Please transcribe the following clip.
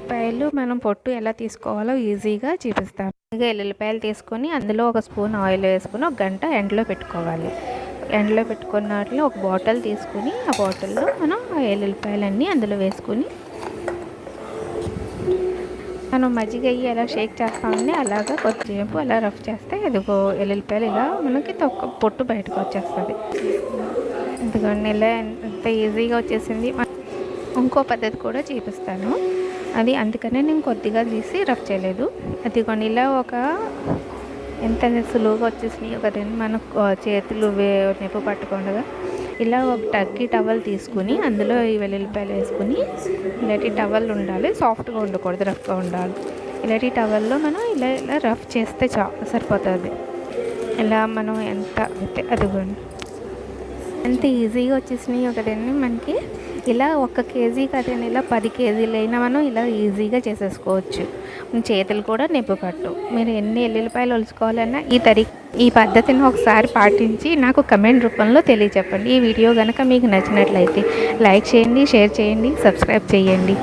ఎల్లుల్లిపాయలు మనం పొట్టు ఎలా తీసుకోవాలో ఈజీగా చూపిస్తాను. ఎల్లుల్లిపాయలు తీసుకొని అందులో ఒక స్పూన్ ఆయిల్ వేసుకొని ఒక గంట ఎండలో పెట్టుకోవాలి. ఎండలో పెట్టుకున్న వాటిలో ఒక బాటిల్ తీసుకుని ఆ బాటిల్లో మనం ఆ ఎల్లుల్లిపాయలన్నీ అందులో వేసుకుని మనం మజ్జిగ ఎలా షేక్ చేస్తామండి అలాగా కొద్దిసేపు అలా రఫ్ చేస్తే ఇదిగో ఎల్లుల్లిపాయలు ఇలా మనకి పొట్టు బయటకు వచ్చేస్తుంది. ఇదిగోండి ఇలా ఎంత ఈజీగా వచ్చేసింది. ఇంకో పద్ధతి కూడా చూపిస్తాను, అది అందుకనే నేను కొద్దిగా తీసి రఫ్ చేయలేదు. అదిగోండి ఇలా ఒక ఎంత సులువుగా వచ్చేసినాయి కదండి. మనకు చేతులు నొప్పి పట్టకుండా ఇలా ఒక టర్కీ టవల్ తీసుకుని అందులో ఈ వెల్లుల్లిపాయలు వేసుకుని, ఇలాంటి టవల్ ఉండాలి, సాఫ్ట్గా ఉండకూడదు, రఫ్గా ఉండాలి. ఇలాంటి టవల్లో మనం ఇలా ఇలా రఫ్ చేస్తే సరిపోతుంది. ఇలా మనం ఎంత అయితే అదిగోండి ఎంత ఈజీగా వచ్చేసినాయి కదండి మనకి. ఇలా 1 కేజీ కదండి, ఇలా 10 కేజీలైనా మనం ఇలా ఈజీగా చేసేసుకోవచ్చు. చేతులు కూడా నొప్పి పట్టు. మీరు ఎన్ని ఎల్లుల్లిపాయలు ఒలుచుకోవాలన్నా ఈ పద్ధతిని ఒకసారి పాటించి నాకు కమెంట్ రూపంలో తెలియచెప్పండి. ఈ వీడియో కనుక మీకు నచ్చినట్లయితే లైక్ చేయండి, షేర్ చేయండి, సబ్స్క్రైబ్ చేయండి.